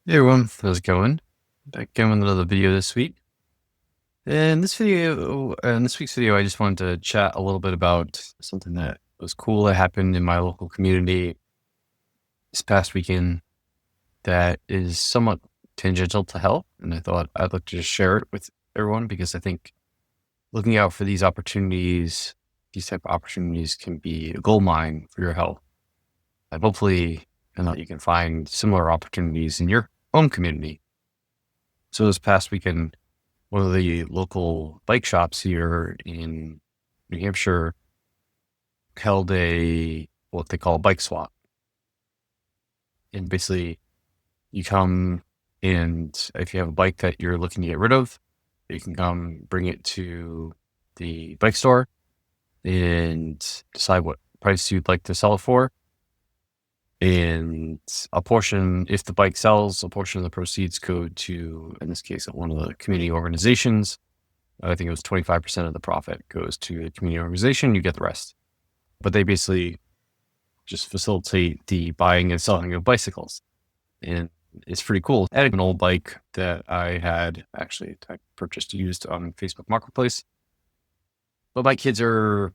Hey everyone, how's it going? Back again with another video this week. In this week's video, I just wanted to chat a little bit about something that was cool that happened in my local community this past weekend that is somewhat tangential to health. And I thought I'd like to just share it with everyone because I think looking out for these type of opportunities can be a gold mine for your health. And hopefully, you can find similar opportunities in your own community. So this past weekend, one of the local bike shops here in New Hampshire held what they call a bike swap. And basically, you come and if you have a bike that you're looking to get rid of, you can come bring it to the bike store and decide what price you'd like to sell it for. And if the bike sells, a portion of the proceeds go to, in this case, one of the community organizations. I think it was 25% of the profit goes to the community organization. You get the rest. But they basically just facilitate the buying and selling of bicycles. And it's pretty cool. I had an old bike that I purchased used on Facebook Marketplace. But my kids are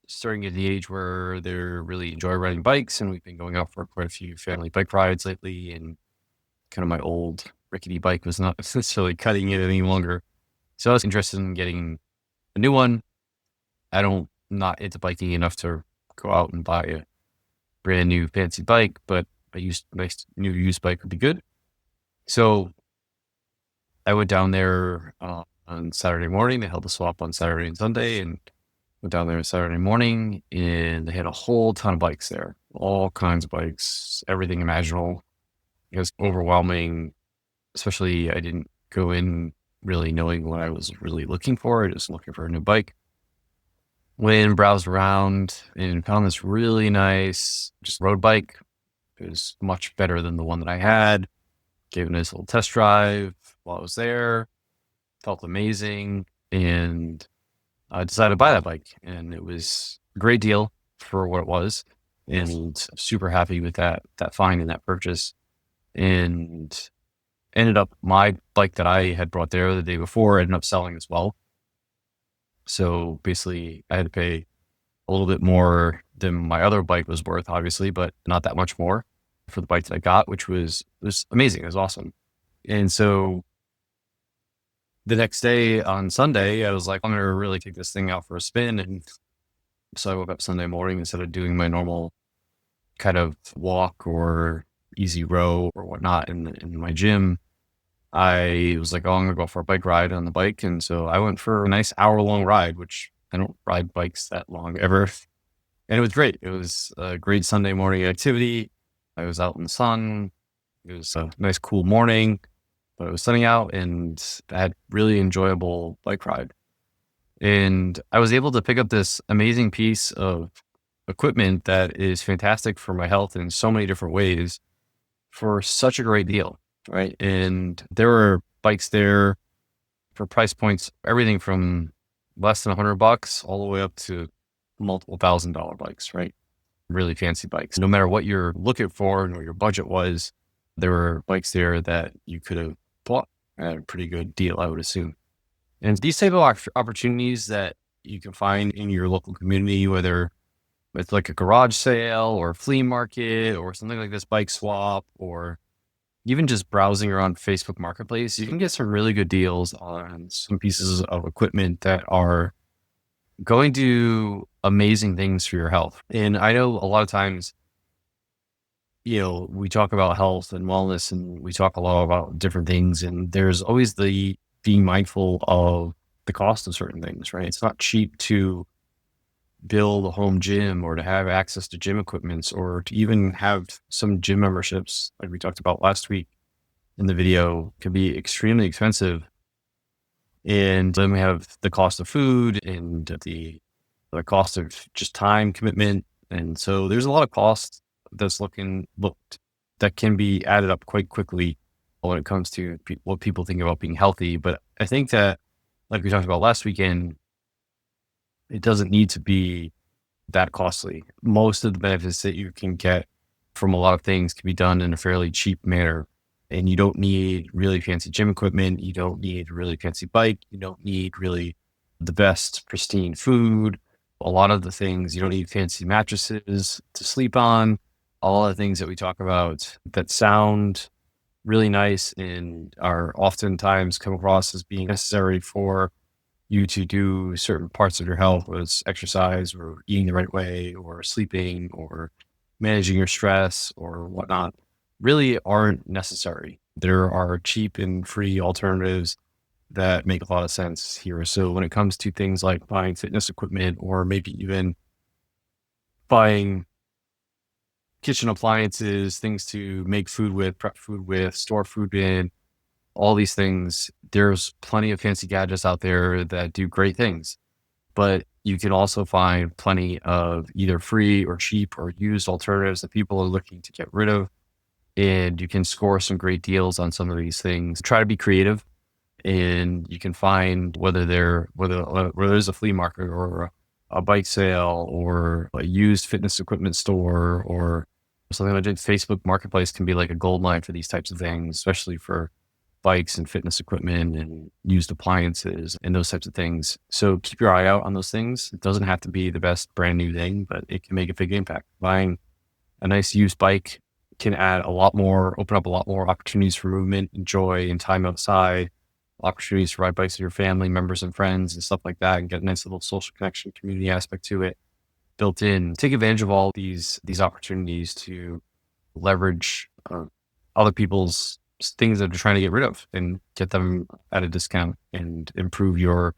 starting at the age where they really enjoy riding bikes. And we've been going out for quite a few family bike rides lately. And kind of my old rickety bike was not necessarily cutting it any longer. So I was interested in getting a new one. Not into biking enough to go out and buy a brand new fancy bike, but nice new used bike would be good. So I went down there on Saturday morning. They held a swap on Saturday and Sunday, and went down there on Saturday morning, and they had a whole ton of bikes there, all kinds of bikes, everything imaginable. It was overwhelming, especially I didn't go in really knowing what I was really looking for. I was looking for a new bike. Went and browsed around and found this really nice just road bike. It was much better than the one that I had. Gave it a nice little test drive while I was there. Felt amazing. And I decided to buy that bike. And it was a great deal for what it was. And super happy with that find and that purchase. And ended up, my bike that I had brought there the day before ended up selling as well. So basically, I had to pay a little bit more than my other bike was worth, obviously, but not that much more for the bike that I got, which was amazing. It was awesome. And so the next day on Sunday, I was like, I'm going to really take this thing out for a spin. And so I woke up Sunday morning, instead of doing my normal kind of walk or easy row or whatnot in my gym, I was like, oh, I'm going to go for a bike ride on the bike. And so I went for a nice hour-long ride, which I don't ride bikes that long ever. And it was great. It was a great Sunday morning activity. I was out in the sun. It was a nice, cool morning, but it was sunny out, and I had really enjoyable bike ride. And I was able to pick up this amazing piece of equipment that is fantastic for my health in so many different ways for such a great deal, right? And there were bikes there for price points, everything from less than $100 all the way up to multiple $1,000 bikes, right? Really fancy bikes. No matter what you're looking for and what your budget was, there were bikes there that you could have bought at a pretty good deal, I would assume. And these type of opportunities that you can find in your local community, whether it's like a garage sale or flea market or something like this bike swap, or even just browsing around Facebook Marketplace, you can get some really good deals on some pieces of equipment that are going to do amazing things for your health. And I know a lot of times, we talk about health and wellness, and we talk a lot about different things, and there's always the being mindful of the cost of certain things, right? It's not cheap to build a home gym or to have access to gym equipment or to even have some gym memberships, like we talked about last week in the video, can be extremely expensive. And then we have the cost of food and the cost of just time commitment. And so there's a lot of cost looked that can be added up quite quickly when it comes to what people think about being healthy. But I think that, like we talked about last weekend, it doesn't need to be that costly. Most of the benefits that you can get from a lot of things can be done in a fairly cheap manner. And you don't need really fancy gym equipment. You don't need a really fancy bike. You don't need really the best pristine food. A lot of the things, you don't need fancy mattresses to sleep on. All the things that we talk about that sound really nice and are oftentimes come across as being necessary for you to do certain parts of your health, whether it's exercise or eating the right way or sleeping or managing your stress or whatnot, really aren't necessary. There are cheap and free alternatives that make a lot of sense here. So when it comes to things like buying fitness equipment or maybe even buying kitchen appliances, things to make food with, prep food with, store food in, all these things, there's plenty of fancy gadgets out there that do great things. But you can also find plenty of either free or cheap or used alternatives that people are looking to get rid of. And you can score some great deals on some of these things. Try to be creative, and you can find whether there's a flea market or a bike sale or a used fitness equipment store or something like that. Facebook Marketplace can be like a gold mine for these types of things, especially for bikes and fitness equipment and used appliances and those types of things. So keep your eye out on those things. It doesn't have to be the best brand new thing, but it can make a big impact. Buying a nice used bike can open up a lot more opportunities for movement and joy and time outside, opportunities to ride bikes with your family members and friends and stuff like that, and get a nice little social connection, community aspect to it built in. Take advantage of all these opportunities to leverage other people's things that they're trying to get rid of and get them at a discount and improve your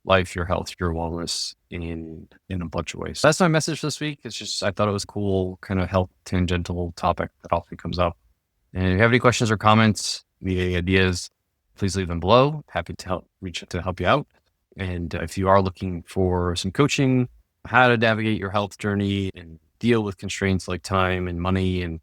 life, your health, your wellness in a bunch of ways. So that's my message this week. It's just, I thought it was a cool kind of health tangential topic that often comes up. And if you have any questions or comments, any ideas, please leave them below. Happy to reach out to help you out. And if you are looking for some coaching, how to navigate your health journey and deal with constraints like time and money and